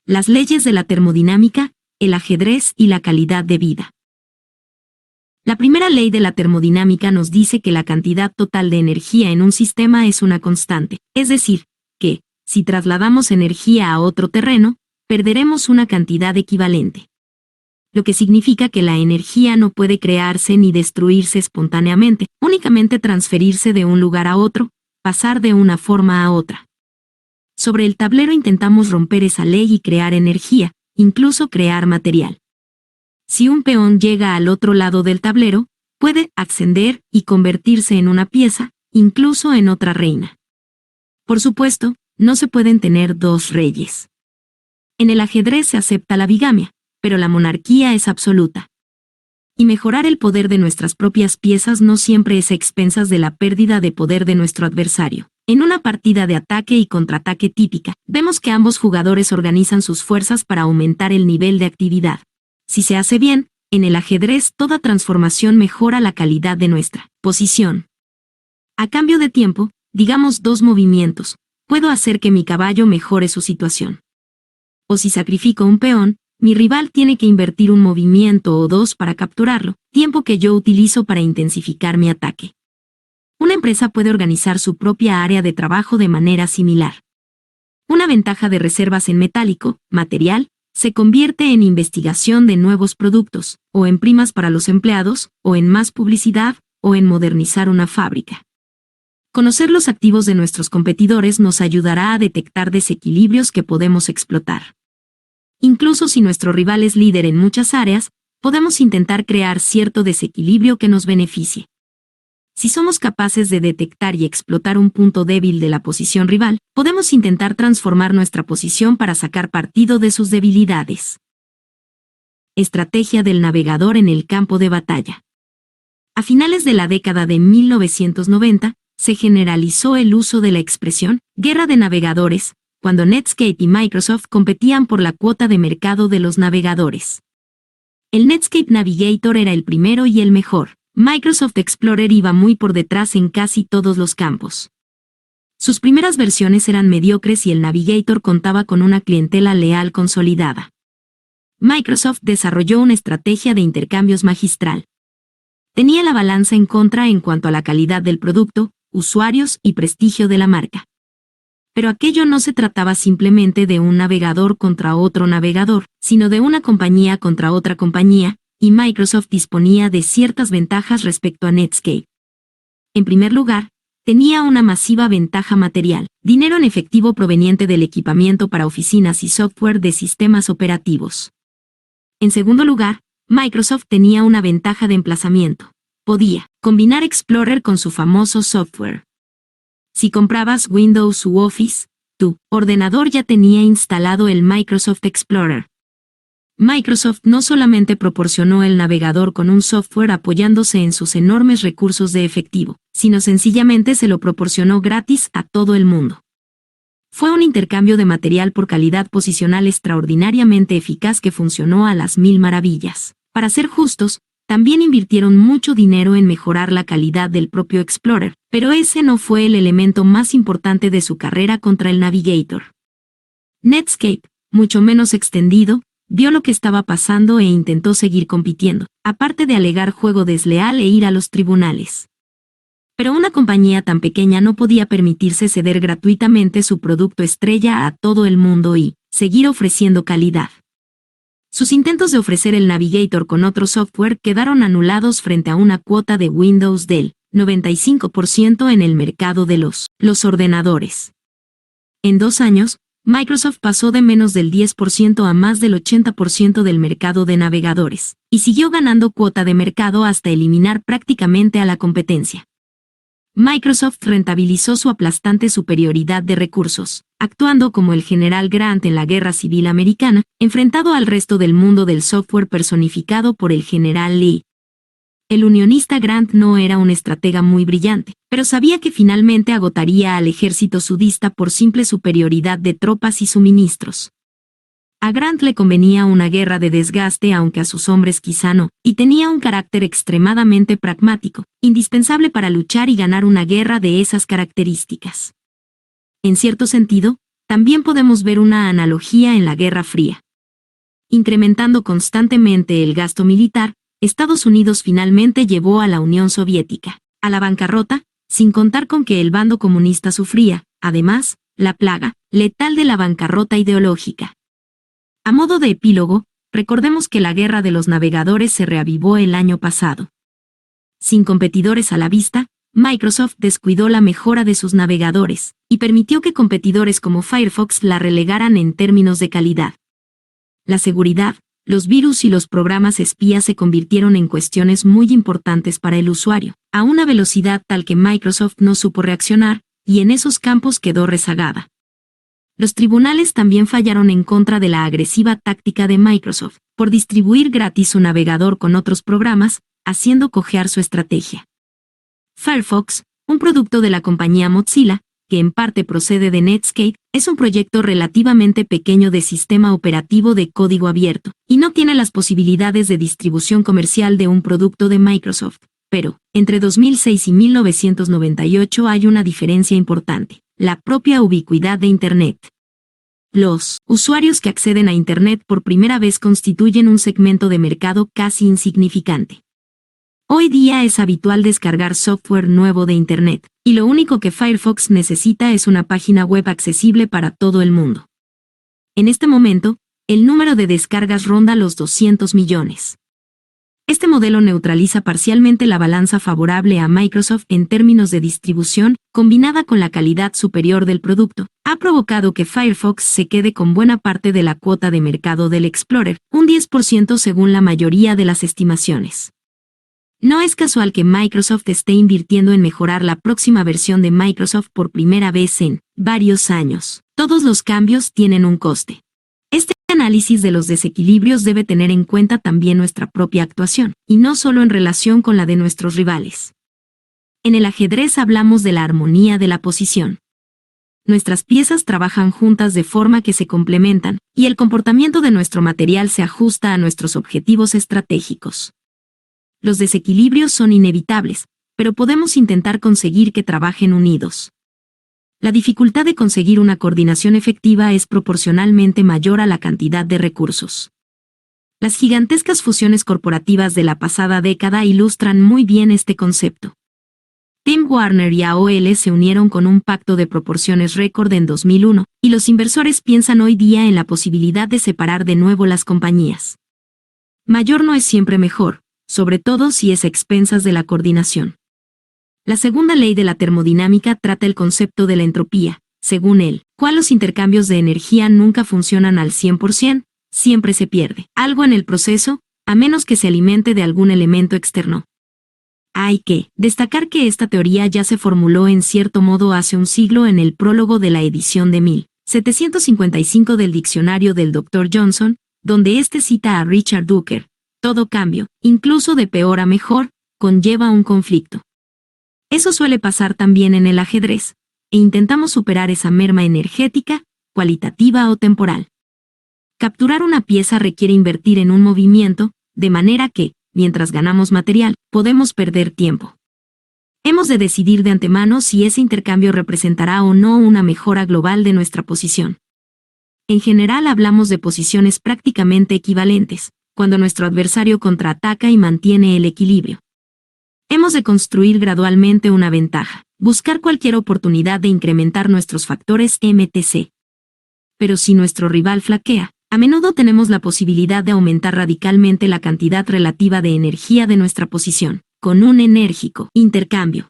las leyes de la termodinámica, el ajedrez y la calidad de vida. La primera ley de la termodinámica nos dice que la cantidad total de energía en un sistema es una constante, es decir, que, si trasladamos energía a otro terreno, perderemos una cantidad equivalente. Lo que significa que la energía no puede crearse ni destruirse espontáneamente, únicamente transferirse de un lugar a otro, pasar de una forma a otra. Sobre el tablero intentamos romper esa ley y crear energía, incluso crear material. Si un peón llega al otro lado del tablero, puede ascender y convertirse en una pieza, incluso en otra reina. Por supuesto, no se pueden tener dos reyes. En el ajedrez se acepta la bigamia, pero la monarquía es absoluta. Y mejorar el poder de nuestras propias piezas no siempre es a expensas de la pérdida de poder de nuestro adversario. En una partida de ataque y contraataque típica, vemos que ambos jugadores organizan sus fuerzas para aumentar el nivel de actividad. Si se hace bien, en el ajedrez toda transformación mejora la calidad de nuestra posición. A cambio de tiempo, digamos 2 movimientos, puedo hacer que mi caballo mejore su situación. O si sacrifico un peón, mi rival tiene que invertir un movimiento o 2 para capturarlo, tiempo que yo utilizo para intensificar mi ataque. Una empresa puede organizar su propia área de trabajo de manera similar. Una ventaja de reservas en metálico, material, se convierte en investigación de nuevos productos, o en primas para los empleados, o en más publicidad, o en modernizar una fábrica. Conocer los activos de nuestros competidores nos ayudará a detectar desequilibrios que podemos explotar. Incluso si nuestro rival es líder en muchas áreas, podemos intentar crear cierto desequilibrio que nos beneficie. Si somos capaces de detectar y explotar un punto débil de la posición rival, podemos intentar transformar nuestra posición para sacar partido de sus debilidades. Estrategia del navegador en el campo de batalla. A finales de la década de 1990, se generalizó el uso de la expresión «guerra de navegadores», cuando Netscape y Microsoft competían por la cuota de mercado de los navegadores. El Netscape Navigator era el primero y el mejor. Microsoft Explorer iba muy por detrás en casi todos los campos. Sus primeras versiones eran mediocres y el Navigator contaba con una clientela leal consolidada. Microsoft desarrolló una estrategia de intercambios magistral. Tenía la balanza en contra en cuanto a la calidad del producto, usuarios y prestigio de la marca. Pero aquello no se trataba simplemente de un navegador contra otro navegador, sino de una compañía contra otra compañía, y Microsoft disponía de ciertas ventajas respecto a Netscape. En primer lugar, tenía una masiva ventaja material, dinero en efectivo proveniente del equipamiento para oficinas y software de sistemas operativos. En segundo lugar, Microsoft tenía una ventaja de emplazamiento. Podía combinar Explorer con su famoso software. Si comprabas Windows u Office, tu ordenador ya tenía instalado el Microsoft Explorer. Microsoft no solamente proporcionó el navegador con un software apoyándose en sus enormes recursos de efectivo, sino sencillamente se lo proporcionó gratis a todo el mundo. Fue un intercambio de material por calidad posicional extraordinariamente eficaz que funcionó a las 1000 maravillas. Para ser justos, también invirtieron mucho dinero en mejorar la calidad del propio Explorer, pero ese no fue el elemento más importante de su carrera contra el Navigator. Netscape, mucho menos extendido, vio lo que estaba pasando e intentó seguir compitiendo, aparte de alegar juego desleal e ir a los tribunales. Pero una compañía tan pequeña no podía permitirse ceder gratuitamente su producto estrella a todo el mundo y seguir ofreciendo calidad. Sus intentos de ofrecer el Navigator con otro software quedaron anulados frente a una cuota de Windows del 95% en el mercado de los ordenadores. En 2 años, Microsoft pasó de menos del 10% a más del 80% del mercado de navegadores, y siguió ganando cuota de mercado hasta eliminar prácticamente a la competencia. Microsoft rentabilizó su aplastante superioridad de recursos, actuando como el general Grant en la Guerra Civil Americana, enfrentado al resto del mundo del software personificado por el general Lee. El unionista Grant no era un estratega muy brillante, pero sabía que finalmente agotaría al ejército sudista por simple superioridad de tropas y suministros. A Grant le convenía una guerra de desgaste aunque a sus hombres quizá no, y tenía un carácter extremadamente pragmático, indispensable para luchar y ganar una guerra de esas características. En cierto sentido, También podemos ver una analogía en la Guerra Fría. Incrementando constantemente el gasto militar, Estados Unidos finalmente llevó a la Unión Soviética a la bancarrota, sin contar con que el bando comunista sufría, además, la plaga letal de la bancarrota ideológica. A modo de epílogo, recordemos que la Guerra de los Navegadores se reavivó el año pasado. Sin competidores a la vista, Microsoft descuidó la mejora de sus navegadores y permitió que competidores como Firefox la relegaran en términos de calidad. La seguridad, los virus y los programas espías se convirtieron en cuestiones muy importantes para el usuario, a una velocidad tal que Microsoft no supo reaccionar, y en esos campos quedó rezagada. Los tribunales también fallaron en contra de la agresiva táctica de Microsoft, por distribuir gratis su navegador con otros programas, haciendo cojear su estrategia. Firefox, un producto de la compañía Mozilla, que en parte procede de Netscape, es un proyecto relativamente pequeño de sistema operativo de código abierto, y no tiene las posibilidades de distribución comercial de un producto de Microsoft. Pero, entre 2006 y 1998 hay una diferencia importante: la propia ubicuidad de Internet. Los usuarios que acceden a Internet por primera vez constituyen un segmento de mercado casi insignificante. Hoy día es habitual descargar software nuevo de Internet, y lo único que Firefox necesita es una página web accesible para todo el mundo. En este momento, el número de descargas ronda los 200 millones. Este modelo neutraliza parcialmente la balanza favorable a Microsoft en términos de distribución, combinada con la calidad superior del producto. Ha provocado que Firefox se quede con buena parte de la cuota de mercado del Explorer, un 10% según la mayoría de las estimaciones. No es casual que Microsoft esté invirtiendo en mejorar la próxima versión de Microsoft por primera vez en varios años. Todos los cambios tienen un coste. Este análisis de los desequilibrios debe tener en cuenta también nuestra propia actuación, y no solo en relación con la de nuestros rivales. En el ajedrez hablamos de la armonía de la posición. Nuestras piezas trabajan juntas de forma que se complementan, y el comportamiento de nuestro material se ajusta a nuestros objetivos estratégicos. Los desequilibrios son inevitables, pero podemos intentar conseguir que trabajen unidos. La dificultad de conseguir una coordinación efectiva es proporcionalmente mayor a la cantidad de recursos. Las gigantescas fusiones corporativas de la pasada década ilustran muy bien este concepto. Tim Warner y AOL se unieron con un pacto de proporciones récord en 2001, y los inversores piensan hoy día en la posibilidad de separar de nuevo las compañías. Mayor no es siempre mejor, sobre todo si es a expensas de la coordinación. La segunda ley de la termodinámica trata el concepto de la entropía, según el cual los intercambios de energía nunca funcionan al 100%, siempre se pierde algo en el proceso, a menos que se alimente de algún elemento externo. Hay que destacar que esta teoría ya se formuló en cierto modo hace un siglo en el prólogo de la edición de 1755 del diccionario del Dr. Johnson, donde éste cita a Richard Dawkins: todo cambio, incluso de peor a mejor, conlleva un conflicto. Eso suele pasar también en el ajedrez, e intentamos superar esa merma energética, cualitativa o temporal. Capturar una pieza requiere invertir en un movimiento, de manera que, mientras ganamos material, podemos perder tiempo. Hemos de decidir de antemano si ese intercambio representará o no una mejora global de nuestra posición. En general hablamos de posiciones prácticamente equivalentes, cuando nuestro adversario contraataca y mantiene el equilibrio. Hemos de construir gradualmente una ventaja, buscar cualquier oportunidad de incrementar nuestros factores MTC. Pero si nuestro rival flaquea, a menudo tenemos la posibilidad de aumentar radicalmente la cantidad relativa de energía de nuestra posición, con un enérgico intercambio.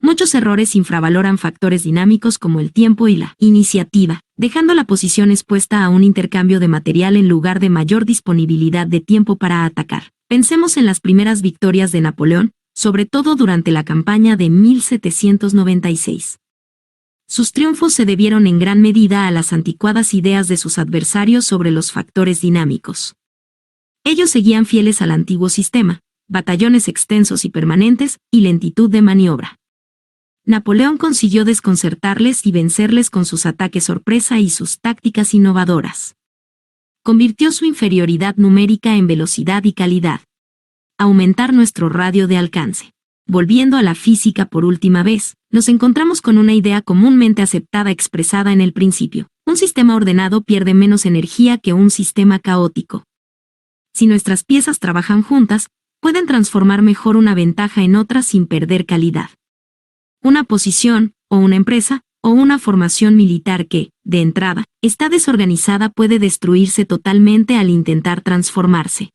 Muchos errores infravaloran factores dinámicos como el tiempo y la iniciativa, dejando la posición expuesta a un intercambio de material en lugar de mayor disponibilidad de tiempo para atacar. Pensemos en las primeras victorias de Napoleón, sobre todo durante la campaña de 1796. Sus triunfos se debieron en gran medida a las anticuadas ideas de sus adversarios sobre los factores dinámicos. Ellos seguían fieles al antiguo sistema: batallones extensos y permanentes, y lentitud de maniobra. Napoleón consiguió desconcertarles y vencerles con sus ataques sorpresa y sus tácticas innovadoras. Convirtió su inferioridad numérica en velocidad y calidad. Aumentar nuestro radio de alcance. Volviendo a la física por última vez, nos encontramos con una idea comúnmente aceptada expresada en el principio. Un sistema ordenado pierde menos energía que un sistema caótico. Si nuestras piezas trabajan juntas, pueden transformar mejor una ventaja en otra sin perder calidad. Una posición, o una empresa, o una formación militar que, de entrada, está desorganizada puede destruirse totalmente al intentar transformarse.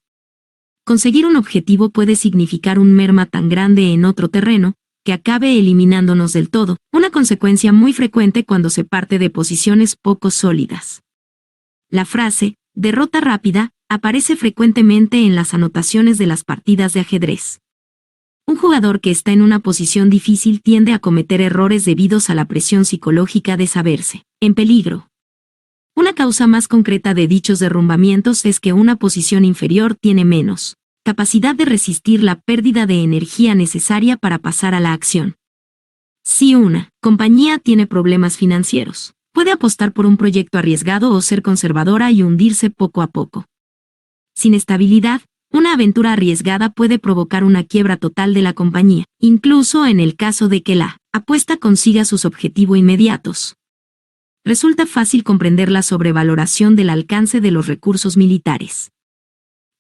Conseguir un objetivo puede significar un merma tan grande en otro terreno, que acabe eliminándonos del todo, una consecuencia muy frecuente cuando se parte de posiciones poco sólidas. La frase, derrota rápida, aparece frecuentemente en las anotaciones de las partidas de ajedrez. Un jugador que está en una posición difícil tiende a cometer errores debidos a la presión psicológica de saberse en peligro. Una causa más concreta de dichos derrumbamientos es que una posición inferior tiene menos capacidad de resistir la pérdida de energía necesaria para pasar a la acción. Si una compañía tiene problemas financieros, puede apostar por un proyecto arriesgado o ser conservadora y hundirse poco a poco. Sin estabilidad, una aventura arriesgada puede provocar una quiebra total de la compañía, incluso en el caso de que la apuesta consiga sus objetivos inmediatos. Resulta fácil comprender la sobrevaloración del alcance de los recursos militares.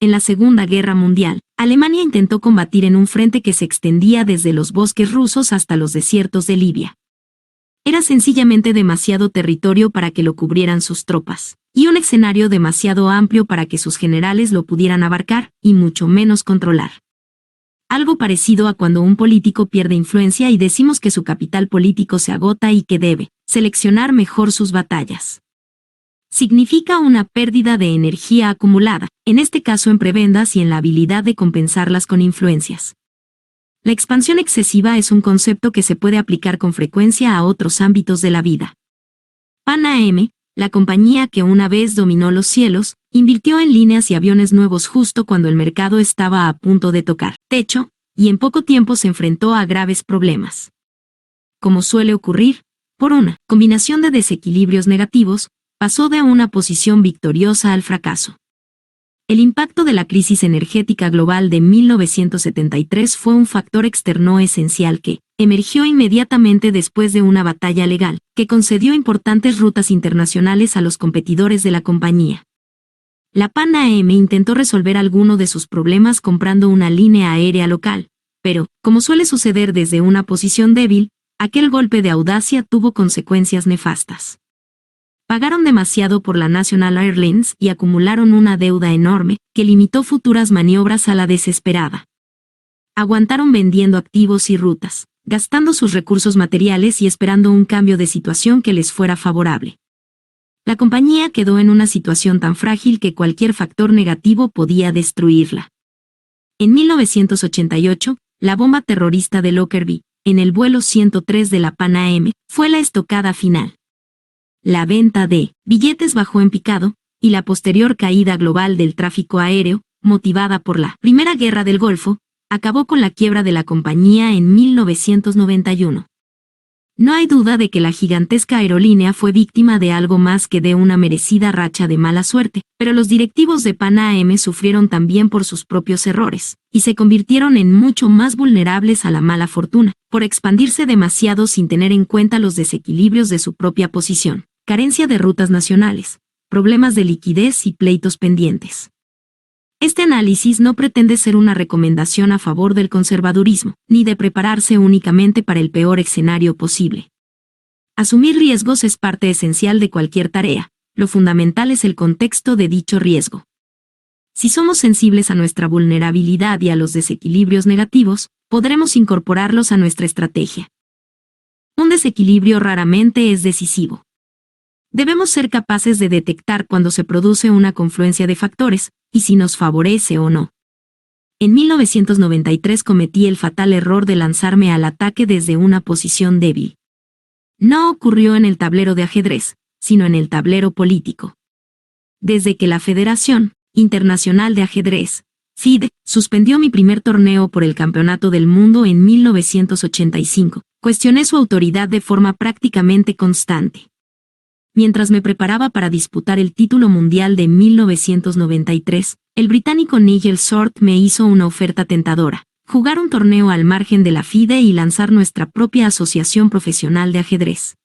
En la Segunda Guerra Mundial, Alemania intentó combatir en un frente que se extendía desde los bosques rusos hasta los desiertos de Libia. Era sencillamente demasiado territorio para que lo cubrieran sus tropas, y un escenario demasiado amplio para que sus generales lo pudieran abarcar, y mucho menos controlar. Algo parecido a cuando un político pierde influencia y decimos que su capital político se agota y que debe seleccionar mejor sus batallas. Significa una pérdida de energía acumulada, en este caso en prebendas y en la habilidad de compensarlas con influencias. La expansión excesiva es un concepto que se puede aplicar con frecuencia a otros ámbitos de la vida. Pan Am, la compañía que una vez dominó los cielos, invirtió en líneas y aviones nuevos justo cuando el mercado estaba a punto de tocar techo, y en poco tiempo se enfrentó a graves problemas. Como suele ocurrir, por una combinación de desequilibrios negativos, pasó de una posición victoriosa al fracaso. El impacto de la crisis energética global de 1973 fue un factor externo esencial que emergió inmediatamente después de una batalla legal, que concedió importantes rutas internacionales a los competidores de la compañía. La Pan Am intentó resolver alguno de sus problemas comprando una línea aérea local, pero, como suele suceder desde una posición débil, aquel golpe de audacia tuvo consecuencias nefastas. Pagaron demasiado por la National Airlines y acumularon una deuda enorme, que limitó futuras maniobras a la desesperada. Aguantaron vendiendo activos y rutas, gastando sus recursos materiales y esperando un cambio de situación que les fuera favorable. La compañía quedó en una situación tan frágil que cualquier factor negativo podía destruirla. En 1988, la bomba terrorista de Lockerbie, en el vuelo 103 de la Pan Am, fue la estocada final. La venta de billetes bajó en picado, y la posterior caída global del tráfico aéreo, motivada por la Primera Guerra del Golfo, acabó con la quiebra de la compañía en 1991. No hay duda de que la gigantesca aerolínea fue víctima de algo más que de una merecida racha de mala suerte, pero los directivos de Pan Am sufrieron también por sus propios errores, y se convirtieron en mucho más vulnerables a la mala fortuna, por expandirse demasiado sin tener en cuenta los desequilibrios de su propia posición. Carencia de rutas nacionales, problemas de liquidez y pleitos pendientes. Este análisis no pretende ser una recomendación a favor del conservadurismo, ni de prepararse únicamente para el peor escenario posible. Asumir riesgos es parte esencial de cualquier tarea, lo fundamental es el contexto de dicho riesgo. Si somos sensibles a nuestra vulnerabilidad y a los desequilibrios negativos, podremos incorporarlos a nuestra estrategia. Un desequilibrio raramente es decisivo. Debemos ser capaces de detectar cuando se produce una confluencia de factores, y si nos favorece o no. En 1993 cometí el fatal error de lanzarme al ataque desde una posición débil. No ocurrió en el tablero de ajedrez, sino en el tablero político. Desde que la Federación Internacional de Ajedrez, FIDE, suspendió mi primer torneo por el Campeonato del Mundo en 1985, cuestioné su autoridad de forma prácticamente constante. Mientras me preparaba para disputar el título mundial de 1993, el británico Nigel Short me hizo una oferta tentadora, jugar un torneo al margen de la FIDE y lanzar nuestra propia asociación profesional de ajedrez.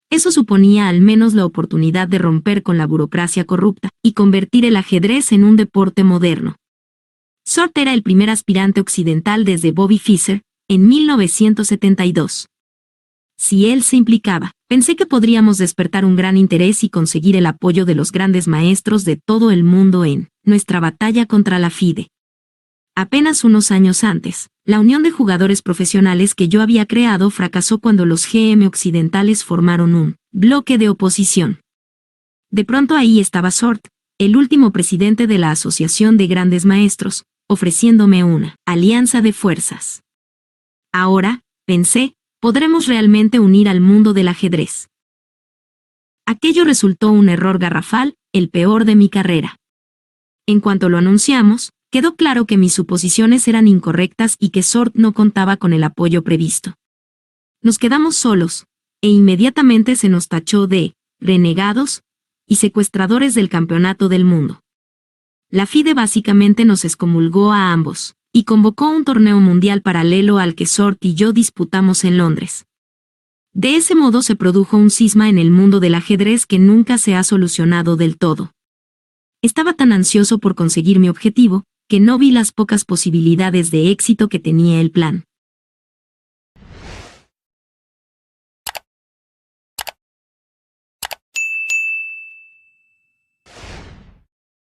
Eso suponía al menos la oportunidad de romper con la burocracia corrupta y convertir el ajedrez en un deporte moderno. Sort era el primer aspirante occidental desde Bobby Fischer, en 1972. Si él se implicaba, pensé que podríamos despertar un gran interés y conseguir el apoyo de los grandes maestros de todo el mundo en nuestra batalla contra la FIDE. Apenas unos años antes, la unión de jugadores profesionales que yo había creado fracasó cuando los GM occidentales formaron un bloque de oposición. De pronto ahí estaba Sort, el último presidente de la Asociación de Grandes Maestros, ofreciéndome una alianza de fuerzas. Ahora, pensé, podremos realmente unir al mundo del ajedrez. Aquello resultó un error garrafal, el peor de mi carrera. En cuanto lo anunciamos, quedó claro que mis suposiciones eran incorrectas y que Sort no contaba con el apoyo previsto. Nos quedamos solos, e inmediatamente se nos tachó de renegados y secuestradores del campeonato del mundo. La FIDE básicamente nos excomulgó a ambos, y convocó un torneo mundial paralelo al que Sort y yo disputamos en Londres. De ese modo se produjo un cisma en el mundo del ajedrez que nunca se ha solucionado del todo. Estaba tan ansioso por conseguir mi objetivo, que no vi las pocas posibilidades de éxito que tenía el plan.